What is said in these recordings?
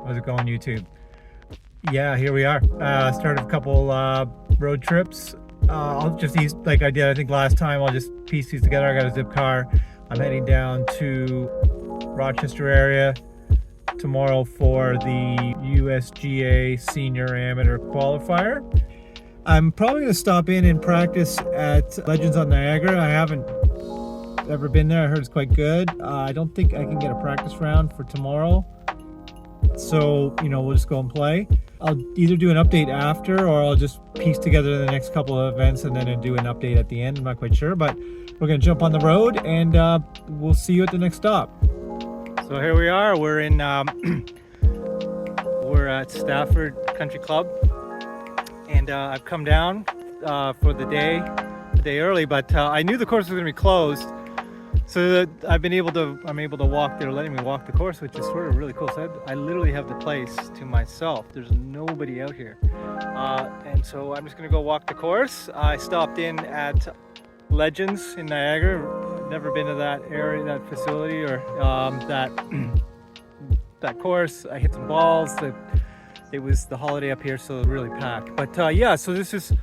How's it going, YouTube? Yeah, here we are. Started a couple road trips. I'll just use, like I did I think last time, I'll just piece these together. I got a zip car. I'm heading down to Rochester area tomorrow for the USGA Senior Amateur Qualifier. I'm probably going to stop in and practice at Legends on Niagara. I haven't ever been there. I heard it's quite good. I don't think I can get a practice round for tomorrow. So, we'll just go and play. I'll either do an update after, or I'll just piece together the next couple of events and then do an update at the end. I'm not quite sure, but we're going to jump on the road and we'll see you at the next stop. So here we are. We're in, we're at Stafford Country Club, and I've come down for the day early, but I knew the course was going to be closed. So I'm able to walk. They're letting me walk the course, which is sort of really cool. So I literally have the place to myself. There's nobody out here. And so I'm just gonna go walk the course. I stopped in at Legends in Niagara. Never been to that area, that facility, or that course. I hit some balls. It was the holiday up here, so it was really packed. But yeah, so this is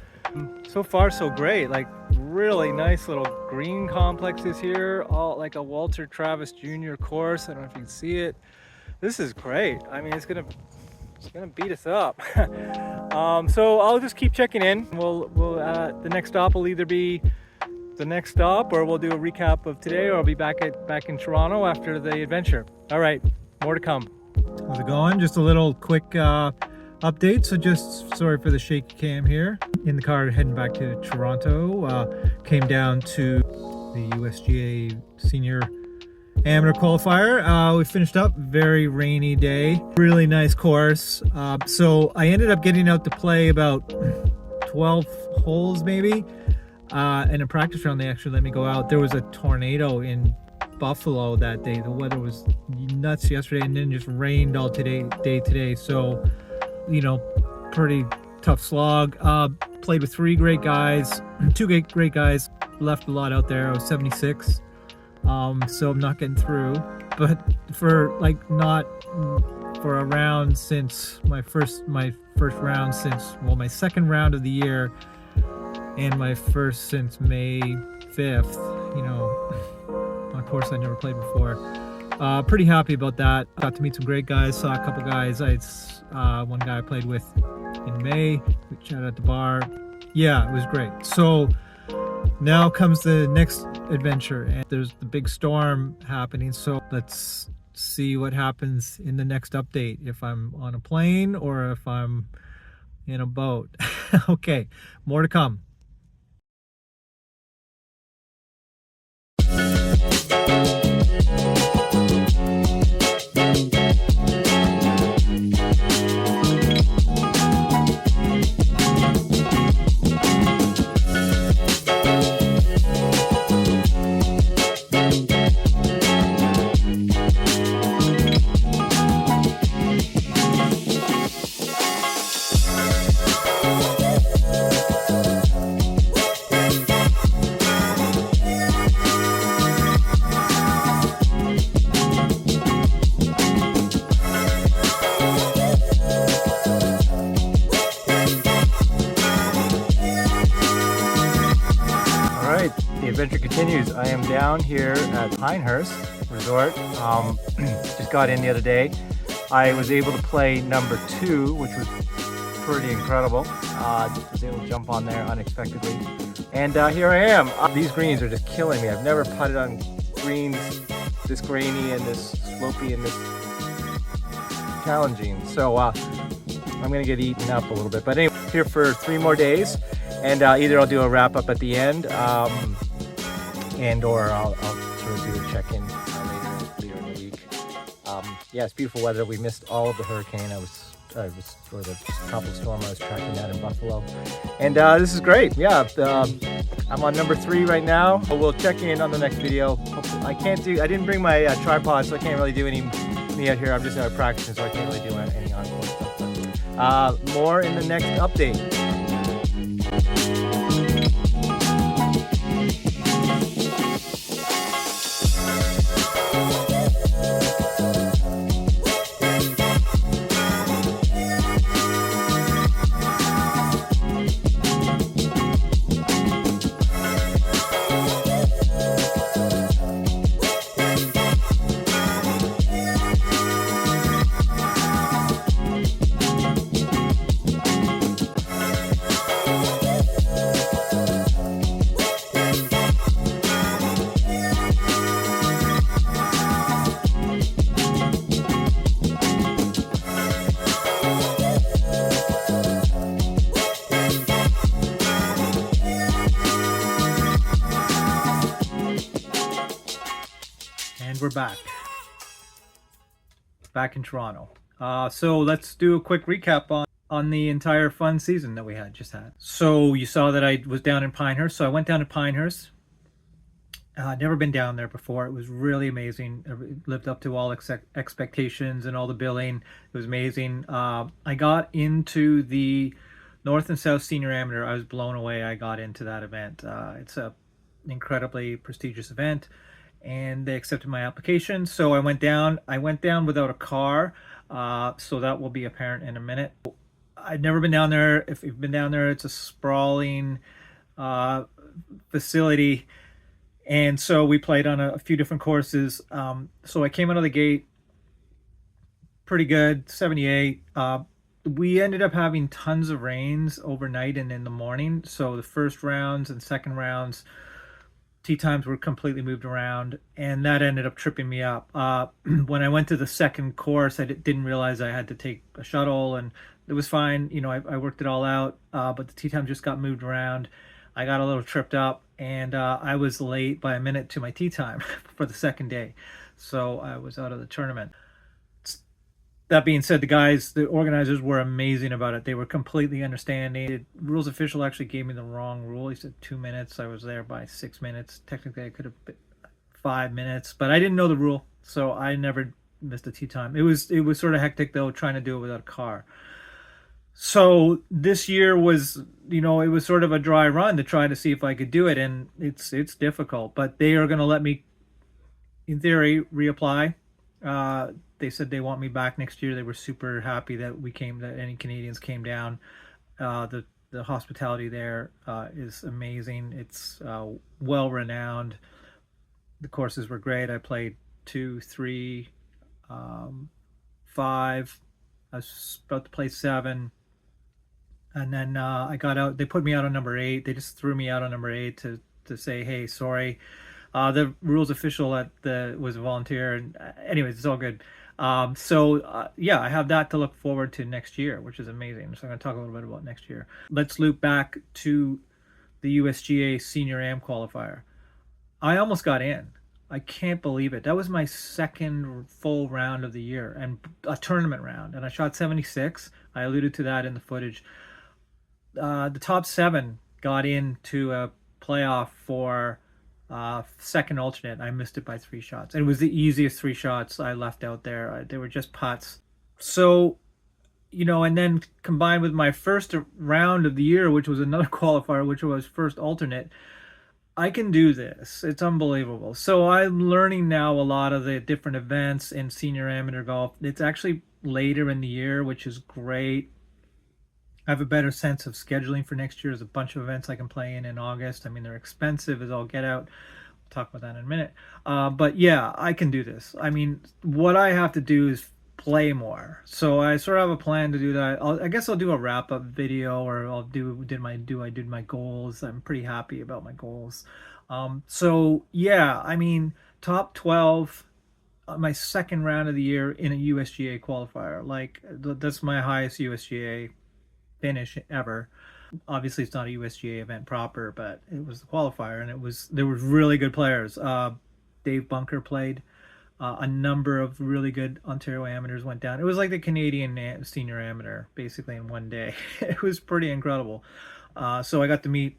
so far so great. Like, really nice little green complexes here, all like a Walter Travis Jr. course. I don't know if you can see it. This is great. I mean, it's gonna beat us up. So I'll just keep checking in. We'll the next stop will either be the next stop, or we'll do a recap of today, or I'll be back in Toronto after the adventure. All right, more to come. How's it going? Just a little quick update. So just sorry for the shaky cam here. In the car heading back to Toronto. Came down to the USGA Senior Amateur Qualifier. We finished up. Very rainy day. Really nice course. So I ended up getting out to play about 12 holes maybe. And a practice round, they actually let me go out. There was a tornado in Buffalo that day. The weather was nuts yesterday, and then just rained all day today. So, pretty tough slog. Played with three great guys, two great guys. Left a lot out there. I was 76, so I'm not getting through. But for not for a round since my first round since my second round of the year, and my first since May 5th. On a course I never played before. Pretty happy about that. Got to meet some great guys. Saw a couple guys. One guy I played with in May. We chatted at the bar. Yeah, it was great. So now comes the next adventure, and there's the big storm happening. So let's see what happens in the next update. If I'm on a plane or if I'm in a boat. Okay, more to come. The adventure continues. I am down here at Pinehurst Resort. Just got in the other day. I was able to play number 2, which was pretty incredible. Just was able to jump on there unexpectedly. And here I am. These greens are just killing me. I've never putted on greens this grainy and this slopey and this challenging. So I'm gonna get eaten up a little bit. But anyway, here for 3 more days. And either I'll do a wrap up at the end, or I'll sort of do a check-in later in the week. Yeah, it's beautiful weather. We missed all of the hurricane. I was or the tropical storm. I was tracking that in Buffalo, and this is great. Yeah, I'm on number 3 right now. We'll check in on the next video. Hopefully, I didn't bring my tripod, so I can't really do any me out here. I'm just practicing, so I can't really do any encore stuff. But, more in the next update. we're back in Toronto. So let's do a quick recap on the entire fun season that we had just had. So you saw that I was down in Pinehurst. So I went down to Pinehurst. Never been down there before. It was really amazing. It lived up to all expectations and all the billing. It was amazing. I got into the North and South Senior Amateur. I was blown away. I got into that event. It's a incredibly prestigious event, and they accepted my application. So I went down. I went down without a car, so that will be apparent in a minute. I've never been down there. If you've been down there, it's a sprawling facility. And so we played on a few different courses. So I came out of the gate pretty good, 78. We ended up having tons of rains overnight and in the morning. So the first rounds and second rounds, tee times were completely moved around, and that ended up tripping me up. When I went to the second course, I didn't realize I had to take a shuttle, and it was fine. You know, I worked it all out, but the tee time just got moved around. I got a little tripped up, and I was late by a minute to my tee time for the second day. So I was out of the tournament. That being said, the organizers were amazing about it. They were completely understanding. The rules official actually gave me the wrong rule. He said 2 minutes. I was there by 6 minutes. Technically, I could have been 5 minutes, but I didn't know the rule, so I never missed a tee time. It was sort of hectic, though, trying to do it without a car. So this year was, it was sort of a dry run to try to see if I could do it, and it's difficult. But they are going to let me, in theory, reapply. They said they want me back next year. They were super happy that any Canadians came down. The hospitality there is amazing. It's well renowned. The courses were great. I played 2, 3, 5. I was about to play 7. And then I got out. They put me out on number 8. They just threw me out on number 8 to say, hey, sorry. The rules official was a volunteer. And anyways, it's all good. Yeah, I have that to look forward to next year, which is amazing. So I'm going to talk a little bit about next year. Let's loop back to the USGA Senior Am qualifier. I almost got in. I can't believe it. That was my second full round of the year and a tournament round. And I shot 76. I alluded to that in the footage. The top 7 got into a playoff for second alternate. I missed it by 3 shots. It was the easiest 3 shots I left out there. They were just putts. So, and then combined with my first round of the year, which was another qualifier, which was first alternate, I can do this. It's unbelievable. So I'm learning now a lot of the different events in senior amateur golf. It's actually later in the year, which is great. I have a better sense of scheduling for next year. There's a bunch of events I can play in August. I mean, they're expensive as all get out. We'll talk about that in a minute. But yeah, I can do this. I mean, what I have to do is play more. So I sort of have a plan to do that. I guess I'll do a wrap-up video, or I'll did my goals. I'm pretty happy about my goals. So yeah, I mean, top 12, my second round of the year in a USGA qualifier. Like, that's my highest USGA finish ever. Obviously, it's not a USGA event proper, but it was the qualifier, and there was really good players. Dave Bunker played. A number of really good Ontario amateurs went down. It was like the Canadian senior amateur, basically, in one day. It was pretty incredible. So I got to meet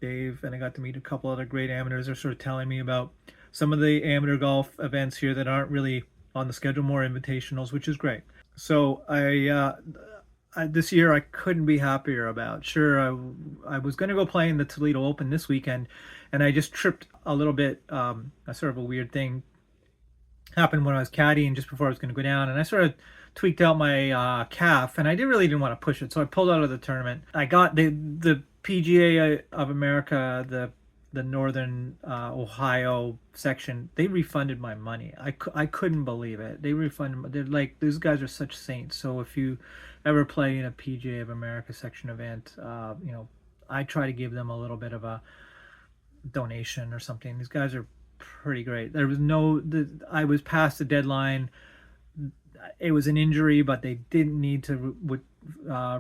Dave, and I got to meet a couple other great amateurs. They're sort of telling me about some of the amateur golf events here that aren't really on the schedule, more invitationals, which is great. So this year I couldn't be happier about. Sure, I was going to go play in the Toledo Open this weekend, and I just tripped a little bit. A sort of a weird thing happened when I was caddying just before I was going to go down, and I sort of tweaked out my calf, and I really didn't want to push it, so I pulled out of the tournament. I got the PGA of America, the Northern Ohio section. They refunded my money. I couldn't believe it. They refunded. They're like, those guys are such saints. So if you ever play in a PGA of America section event, I try to give them a little bit of a donation or something. These guys are pretty great. I was past the deadline. it was an injury, but they didn't need to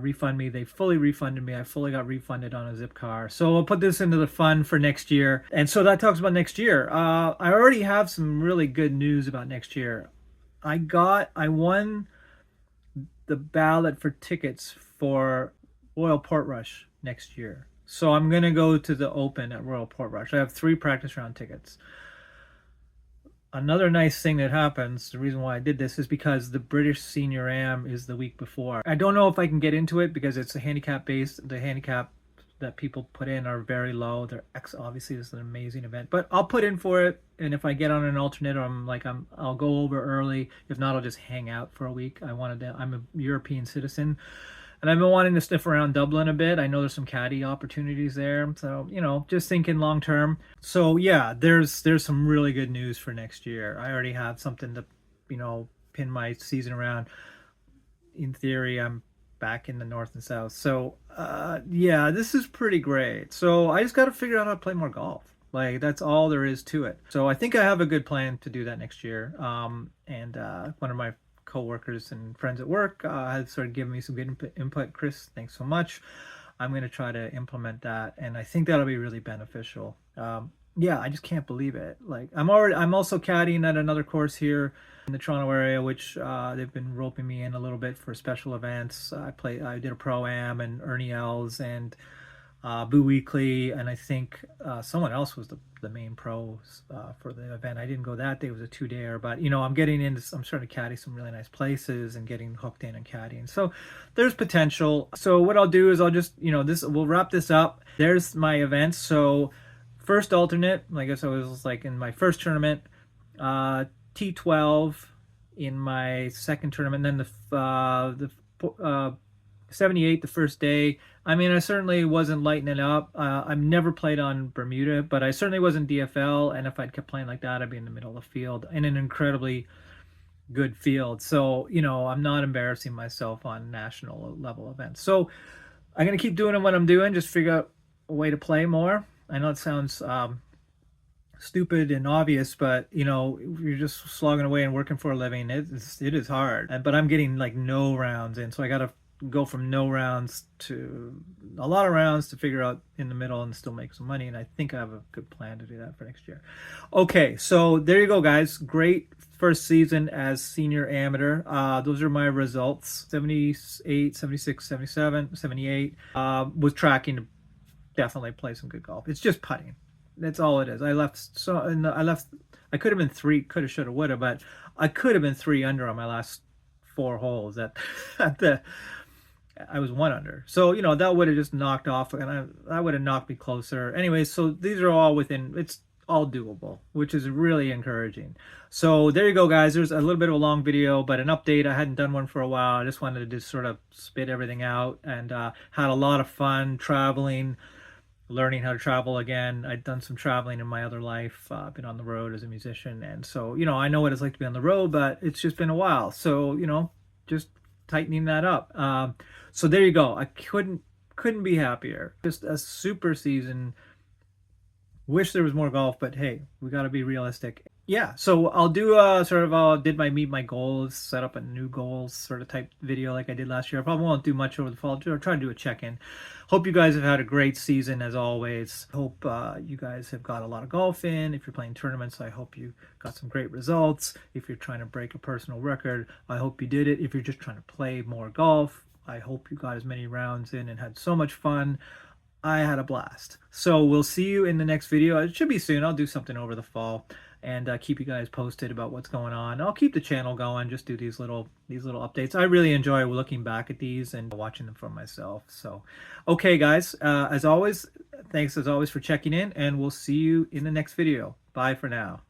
refund me. They fully refunded me. I fully got refunded on a zip car. So I'll put this into the fund for next year. And so that talks about next year. I already have some really good news about next year. I won the ballot for tickets for Royal Portrush next year. So I'm going to go to the Open at Royal Portrush. I have 3 practice round tickets. Another nice thing that happens, the reason why I did this is because the British Senior Am is the week before. I don't know if I can get into it because it's a handicap based. The handicap that people put in are very low. Obviously this is an amazing event, but I'll put in for it. And if I get on an alternate, or I'll go over early. If not, I'll just hang out for a week. I'm a European citizen. And I've been wanting to sniff around Dublin a bit. I know there's some caddy opportunities there. So, just thinking long term. So yeah, there's some really good news for next year. I already have something to, pin my season around. In theory, I'm back in the north and south. So yeah, this is pretty great. So I just got to figure out how to play more golf. Like, that's all there is to it. So I think I have a good plan to do that next year. And one of my co-workers and friends at work have started giving me some good input. Chris, thanks so much. I'm going to try to implement that, and I think that'll be really beneficial. Yeah, I just can't believe it. Like, I'm also caddying at another course here in the Toronto area, which they've been roping me in a little bit for special events. I did a Pro-Am and Ernie Els and Boo Weekly, and I think someone else was the main pros for the event. I didn't go that day. It was a 2-dayer, but I'm starting to caddy some really nice places and getting hooked in and caddying. So there's potential. So what I'll do is I'll just, we'll wrap this up. There's my events. So first alternate, I guess I was like in my first tournament, T12 in my second tournament, then the 78 the first day. I mean, I certainly wasn't lighting it up. I've never played on Bermuda, but I certainly wasn't DFL, and if I'd kept playing like that, I'd be in the middle of the field in an incredibly good field. So, I'm not embarrassing myself on national level events. So I'm going to keep doing what I'm doing, just figure out a way to play more. I know it sounds stupid and obvious, but you're just slogging away and working for a living. It is hard, but I'm getting like no rounds in, so I got to go from no rounds to a lot of rounds to figure out in the middle and still make some money. And I think I have a good plan to do that for next year. Okay, so there you go, guys. Great first season as senior amateur. Those are my results: 78, 76, 77, 78. Was tracking to definitely play some good golf. It's just putting. That's all it is. I could have been 3, coulda, shoulda, woulda, but I could have been 3 under on my last 4 holes I was 1 under. So, that would have just knocked off, and that would have knocked me closer. Anyway, so these are all it's all doable, which is really encouraging. So there you go, guys. There's a little bit of a long video, but an update. I hadn't done one for a while. I just wanted to just sort of spit everything out, and had a lot of fun traveling, learning how to travel again. I'd done some traveling in my other life. I've been on the road as a musician, and so, I know what it's like to be on the road, but it's just been a while. So, just tightening that up. So there you go. I couldn't be happier. Just a super season. Wish there was more golf, but hey, we got to be realistic. Yeah, so I'll do meet my goals, set up a new goals sort of type video like I did last year. I probably won't do much over the fall. I'll try to do a check-in. Hope you guys have had a great season as always. Hope you guys have got a lot of golf in. If you're playing tournaments, I hope you got some great results. If you're trying to break a personal record, I hope you did it. If you're just trying to play more golf, I hope you got as many rounds in and had so much fun. I had a blast. So we'll see you in the next video. It should be soon. I'll do something over the fall and keep you guys posted about what's going on. I'll keep the channel going, just do these little updates. I really enjoy looking back at these and watching them for myself. So, okay, guys, as always, thanks as always for checking in, and we'll see you in the next video. Bye for now.